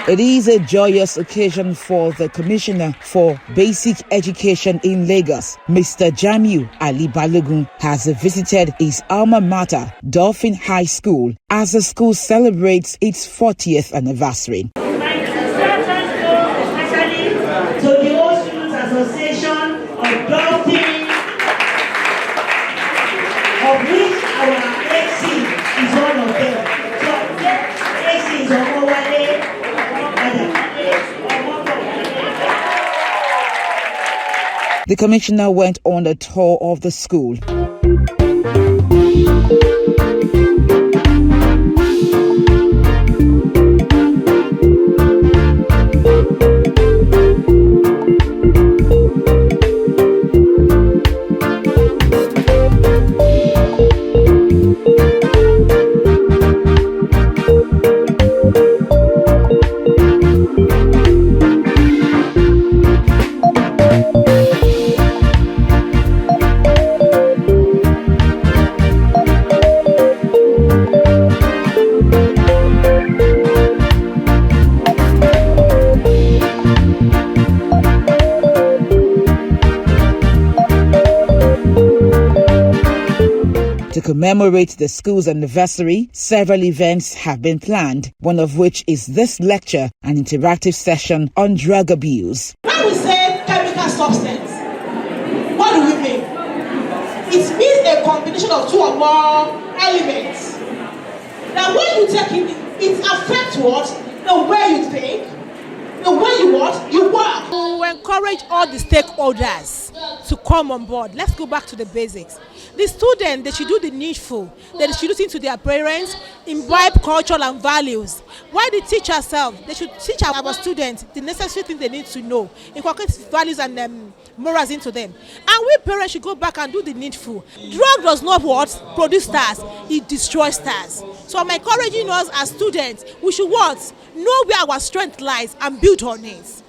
It is a joyous occasion for the Commissioner for Basic Education in Lagos. Mr. Jamiu Ali Balogun has visited his alma mater, Dolphin High School, as the school celebrates its 40th anniversary. Especially to the Old Students Association of Dolphin, of which our AC is one of them. So AC is on our day. The commissioner went on a tour of the school. To commemorate the school's anniversary, several events have been planned, one of which is this lecture, an interactive session on drug abuse. When we say chemical substance, what do we mean? It means a combination of two or more elements. Now when you take it affects what? The way you think, the way you what? You work. We encourage all the stakeholders to come on board. Let's go back to the basics. The students, they should do the needful. They should listen to their parents, imbibe culture and values. While the teacher self, they should teach our students the necessary things they need to know, inculcate values and morals into them. And we parents should go back and do the needful. Drug does not what? Produce stars, it destroys stars. So I'm encouraging us as students, we should what? Know where our strength lies and build on it.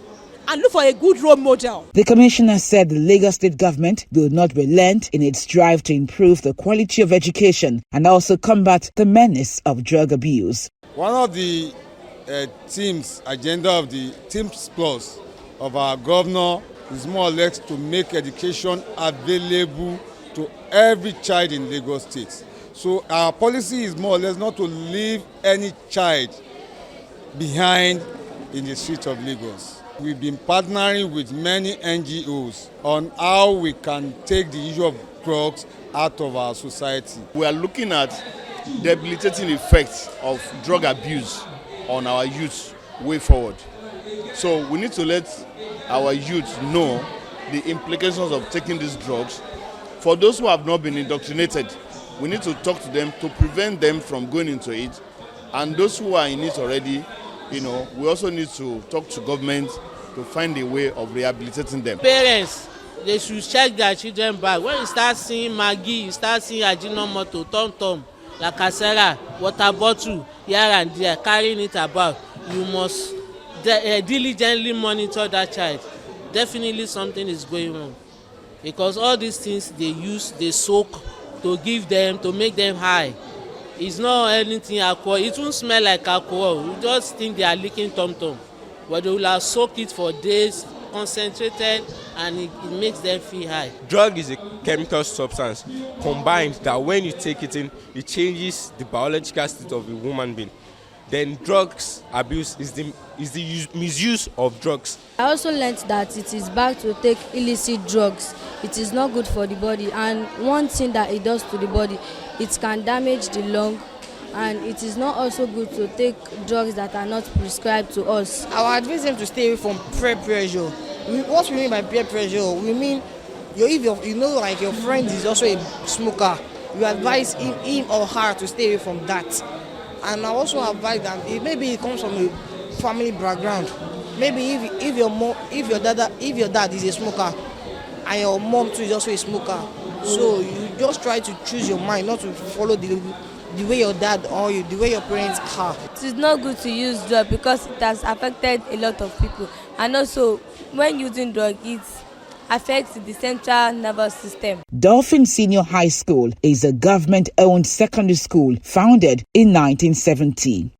And look for a good role model. The commissioner said the Lagos state government will not relent in its drive to improve the quality of education and also combat the menace of drug abuse. One of the themes, agenda of the Teams Plus of our governor is more or less to make education available to every child in Lagos State. So our policy is more or less not to leave any child behind in the streets of Lagos. We've been partnering with many NGOs on how we can take the issue of drugs out of our society. We are looking at debilitating effects of drug abuse on our youth way forward. So we need to let our youth know the implications of taking these drugs. For those who have not been indoctrinated, we need to talk to them to prevent them from going into it. And those who are in it already, we also need to talk to government to find a way of rehabilitating them. Parents, they should check their children back. When you start seeing Maggi, you start seeing Ajinomoto, Tom, Lacasera, water bottle, here and there, carrying it about, you must diligently monitor that child. Definitely something is going on. Because all these things they soak to give them, to make them high. It's not anything alcohol. It won't smell like alcohol. You just think they are licking tom-tom. But they will have soaked it for days, concentrated, and it makes them feel high. Drug is a chemical substance combined that when you take it in, it changes the biological state of a human being. Then drugs abuse is the misuse of drugs. I also learned that it is bad to take illicit drugs. It is not good for the body, and one thing that it does to the body, it can damage the lung, and it is not also good to take drugs that are not prescribed to us. I advise them to stay away from peer pressure. What we mean by peer pressure, we mean if your friend is also a smoker, you advise him or her to stay away from that. And I also advise that maybe it comes from a family background. Maybe if your dad is a smoker and your mom too is also a smoker, so you just try to choose your mind, not to follow the way your dad or the way your parents are. It is not good to use drugs because it has affected a lot of people, and also when using drugs, it affects the central nervous system. Dolphin Senior High School is a government-owned secondary school founded in 1917.